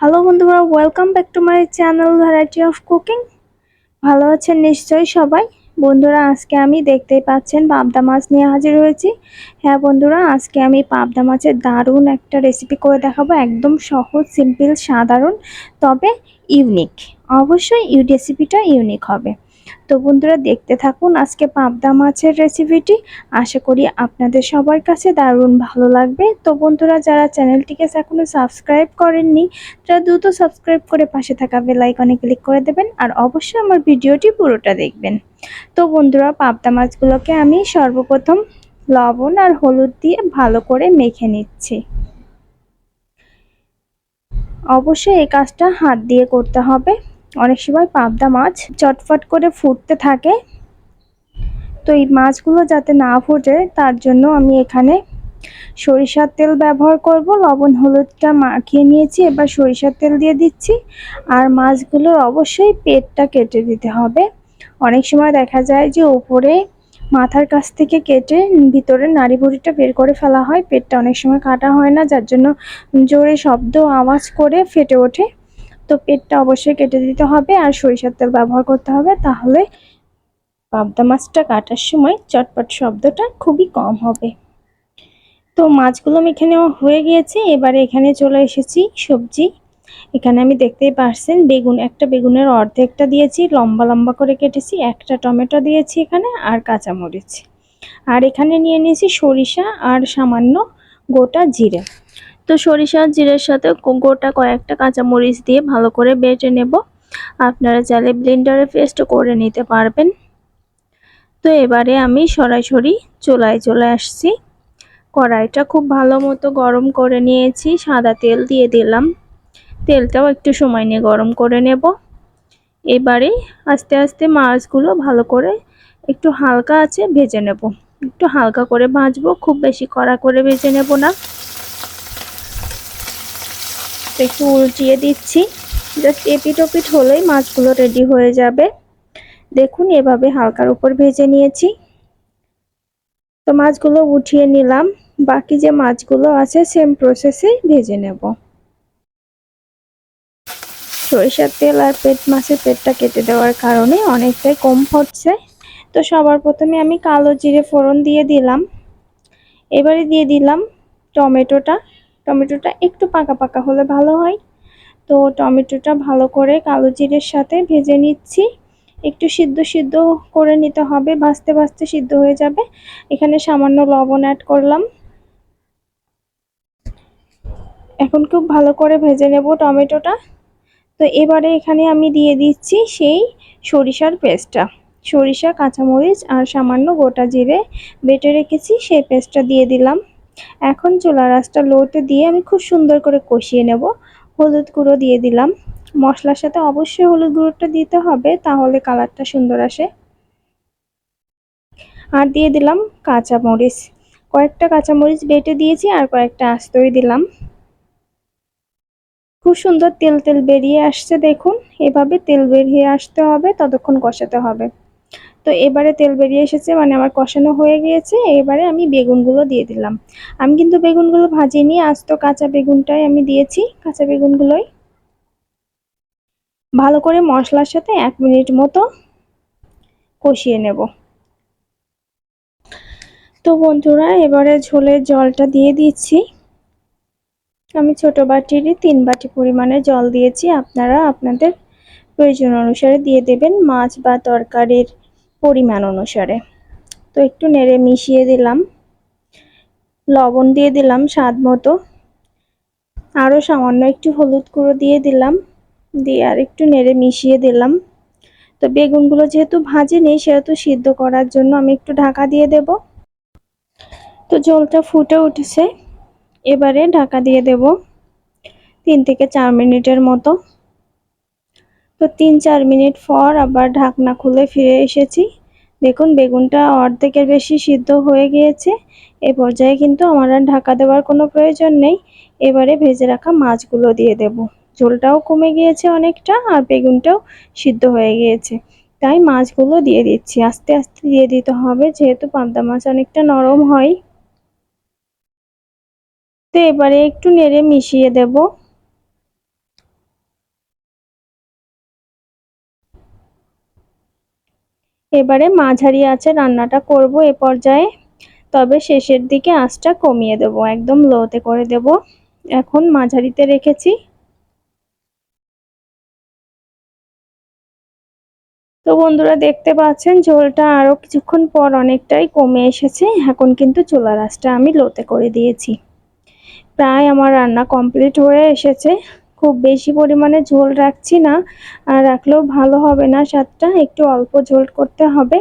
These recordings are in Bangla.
হ্যালো বন্ধুরা, welcome back to my channel variety of cooking. ভালো আছেন নিশ্চয়ই সবাই। বন্ধুরা, আজকে আমি দেখতেই পাচ্ছেন পাবদা মাছ নিয়ে হাজির হয়েছি। হ্যাঁ বন্ধুরা, আজকে আমি পাবদা মাছের দারুণ একটা রেসিপি করে দেখাবো। একদম সহজ, সিম্পল, সাধারণ, তবে ইউনিক। অবশ্যই রেসিপিটা ইউনিক হবে। তো বন্ধুরা, দেখতে থাকুন আজকে পাবদা মাছের রেসিপিটি। আশা করি আপনাদের সবার কাছে দারুণ ভালো লাগবে। তো বন্ধুরা, যারা চ্যানেলটিকে এখনো সাবস্ক্রাইব করেননি, তারা দ্রুত সাবস্ক্রাইব করে পাশে থাকা বেল আইকনে ক্লিক করে দেবেন আর অবশ্যই আমার ভিডিওটি পুরোটা দেখবেন। তো বন্ধুরা, পাবদা মাছগুলোকে আমি সর্বপ্রথম লবণ আর হলুদ দিয়ে ভালো করে মেখে নিচ্ছি। অবশ্যই এই কাজটা হাত দিয়ে করতে হবে। অনেক সময় পাবদা মাছ চটফট করে ফুটতে থাকে, তো এই মাছগুলো যাতে না ফুটে তার জন্য আমি এখানে সরিষার তেল ব্যবহার করব। লবণ হলুদটা মাখিয়ে নিয়েছি, এবার সরিষার তেল দিয়ে দিচ্ছি। আর মাছগুলোর অবশ্যই পেটটা কেটে দিতে হবে। অনেক সময় দেখা যায় যে উপরে মাথার কাছ থেকে কেটে ভিতরে নাড়ি ভুঁড়িটা বের করে ফেলা হয়, পেটটা অনেক সময় কাটা হয় না, যার জন্য জোরে শব্দ আওয়াজ করে ফেটে ওঠে। তো পেটটা অবশ্যই কেটে দিতে হবে আর সরিষার তেল ব্যবহার করতে হবে, তাহলে পাবদা মাছটা কাটার সময় চটপট শব্দটা খুবই কম হবে। তো মাছগুলো মেখে নেওয়া হয়ে গিয়েছে। এবারে এখানে চলে এসেছি সবজি। এখানে আমি দেখতেই পারছেন একটা বেগুনের অর্ধেকটা দিয়েছি, লম্বা লম্বা করে কেটেছি। একটা টমেটো দিয়েছি এখানে, আর কাঁচামরিচ। আর এখানে নিয়ে নিয়েছি সরিষা আর সামান্য গোটা জিরে। তো সরিষা জিরের সাথে গোটা কয়েকটা কাঁচামরিচ দিয়ে ভালো করে বেটে নেব। আপনারা চাইলে ব্লেন্ডারে পেস্ট করে নিতে পারবেন। তো এবারে আমি সরাসরি চুলায় চলে আসছি। কড়াইটা খুব ভালো মতো গরম করে নিয়েছি, সাদা তেল দিয়ে দিলাম। তেলটাও একটু সময় নিয়ে গরম করে নেব। এবারে আস্তে আস্তে মাছগুলো ভালো করে একটু হালকা আছে ভেজে নেব। একটু হালকা করে ভাজবো, খুব বেশি কড়া করে ভেজে নেব না। একটু উল্টিয়ে দিচ্ছি, জাস্ট এপিট ওপিট হলেই মাছগুলো রেডি হয়ে যাবে। দেখুন এভাবে হালকার উপর ভেজে নিয়েছি। তো মাছগুলো উঠিয়ে নিলাম। বাকি যে মাছগুলো আছে সেম প্রসেসে ভেজে নেব। সরিষার তেল আর মাছের পেটটা কেটে দেওয়ার কারণে অনেকটাই কম হচ্ছে। তো সবার প্রথমে আমি কালো জিরে ফোড়ন দিয়ে দিলাম। এবারে দিয়ে দিলাম টমেটোটা। টমেটোটা একটু পাকা পাকা হলে ভালো হয়। তো টমেটোটা ভালো করে কালো জিরের সাথে ভেজে নিচ্ছি। একটু সিদ্ধ সিদ্ধ করে নিতে হবে, ভাজতে ভাজতে সিদ্ধ হয়ে যাবে। এখানে সামান্য লবণ অ্যাড করলাম। এখন খুব ভালো করে ভেজে নেব টমেটোটা। তো এবারে এখানে আমি দিয়ে দিচ্ছি সেই সরিষার পেস্টটা। সরিষা, কাঁচামরিচ আর সামান্য গোটা জিরে বেটে রেখেছি, সেই পেস্টটা দিয়ে দিলাম। এখন চুলার আঁচটা লোতে দিয়ে আমি খুব সুন্দর করে কষিয়ে নেব। হলুদ গুঁড়ো দিয়ে দিলাম। মশলার সাথে অবশ্যই হলুদ গুঁড়োটা দিতে হবে, তাহলে কালারটা সুন্দর আসে। আর দিয়ে দিলাম কাঁচামরিচ। কয়েকটা কাঁচামরিচ বেটে দিয়েছি আর কয়েকটা আস্তই দিলাম। খুব সুন্দর তেল তেল বেরিয়ে আসছে, দেখুন এভাবে তেল বেরিয়ে আসতে হবে, ততক্ষণ কষাতে হবে। তো এবারে তেল বেরিয়ে এসেছে, মানে আমার কষানো হয়ে গিয়েছে। এবারে আমি বেগুনগুলো দিয়ে দিলাম। আমি কিন্তু বেগুনগুলো ভাজিনি, আস্ত কাঁচা বেগুনটাই আমি দিয়েছি। কাঁচা বেগুনগুলোই ভালো করে মশলার সাথে 1 মিনিট মতো কষিয়ে নেব। তো বন্ধুরা, এবারে ঝোলের জলটা দিয়ে দিচ্ছি। আমি ছোট বাটিরই 3 বাটি পরিমাণে জল দিয়েছি। আপনারা আপনাদের প্রয়োজন অনুসারে দিয়ে দেবেন, মাছ বা তরকারির পরিমাণ অনুসারে। তো একটু নেড়ে মিশিয়ে দিলাম। লবণ দিয়ে দিলাম স্বাদ মতো। আরও সামান্য একটু হলুদ গুঁড়ো দিয়ে দিলাম। দিয়ে আর একটু নেড়ে মিশিয়ে দিলাম। তো বেগুনগুলো যেহেতু ভাজিনি, সেহেতু সিদ্ধ করার জন্য আমি একটু ঢাকা দিয়ে দেব। তো ঝোলটা ফুটে উঠেছে, এবারে ঢাকা দিয়ে দেব 3 থেকে 4 মিনিটের মতো। তো 3-4 মিনিট পর আবার ঢাকনা খুলে ফিরে এসেছি। দেখুন বেগুনটা অর্ধেকের বেশি সিদ্ধ হয়ে গিয়েছে। এই পর্যায়ে কিন্তু আমার আর ঢাকা দেওয়ার কোনো প্রয়োজন নেই। এবারে ভেজে রাখা মাছগুলো দিয়ে দেব। ঝোলটাও কমে গিয়েছে অনেকটা, আর বেগুনটাও সিদ্ধ হয়ে গিয়েছে, তাই মাছগুলো দিয়ে দিচ্ছি। আস্তে আস্তে দিয়ে দিতে হবে, যেহেতু পাবদা মাছ অনেকটা নরম হয়। তো এবারে একটু নেড়ে মিশিয়ে দেব। এবারে মাঝারি আঁচে রান্নাটা করব এ পর্যায়ে, তবে শেষের দিকে আঁচটা কমিয়ে দেব, একদম লোতে করে দেব। এখন মাঝারিতে রেখেছি। তো বন্ধুরা দেখতে পাচ্ছেন ঝোলটা আরো কিছুক্ষণ পর অনেকটাই কমে এসেছে। এখন কিন্তু চুলার আঁচটা আমি লোতে করে দিয়েছি। প্রায় আমার রান্না কমপ্লিট হয়ে এসেছে। খুব বেশি পরিমাণে ঝোল রাখছি না, আর রাখলেও ভালো হবে না স্বাদটা, একটু অল্প ঝোল করতে হবে,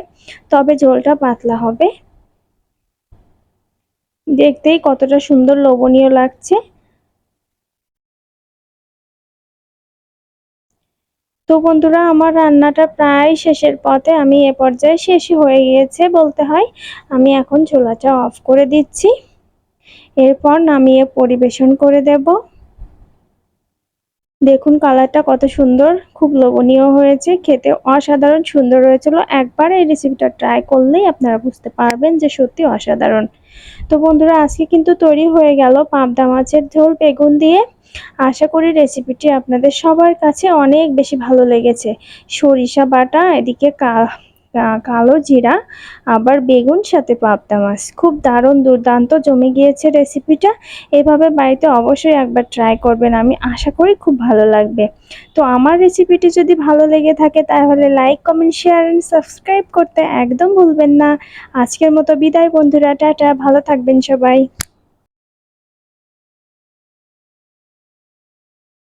তবে ঝোলটা পাতলা হবে। দেখতেই কতটা সুন্দর লোভনীয় লাগছে। তো বন্ধুরা আমার রান্নাটা প্রায় শেষের পথে, আমি এ পর্যায়ে শেষই হয়ে গিয়েছে বলতে হয়। আমি এখন চুলাটা অফ করে দিচ্ছি, এরপর নামিয়ে পরিবেশন করে দেব। দেখুন কালারটা কত সুন্দর, খুব লোভনীয় হয়েছে, খেতে অসাধারণ সুন্দর হয়েছিল। একবার এই রেসিপিটা ট্রাই করলেই আপনারা বুঝতে পারবেন যে সত্যি অসাধারণ। তো বন্ধুরা আজকে কিন্তু তৈরি হয়ে গেল পাবদা মাছের ঝোল বেগুন দিয়ে। আশা করি রেসিপিটি আপনাদের সবার কাছে অনেক বেশি ভালো লেগেছে। সরিষা বাটা, এদিকে কালো জিরা, আবার বেগুন সাথে পাবদা মাছ, খুব দারুণ দুর্দান্ত জমে গিয়েছে রেসিপিটা। এভাবে বাড়িতে অবশ্যই একবার ট্রাই করবেন, আমি আশা করি খুব ভালো লাগবে। তো আমার রেসিপিটি যদি ভালো লেগে থাকে তাহলে like comment share and subscribe করতে একদম ভুলবেন না। আজকের মতো বিদায় বন্ধুরা, টাটা, ভালো থাকবেন সবাই।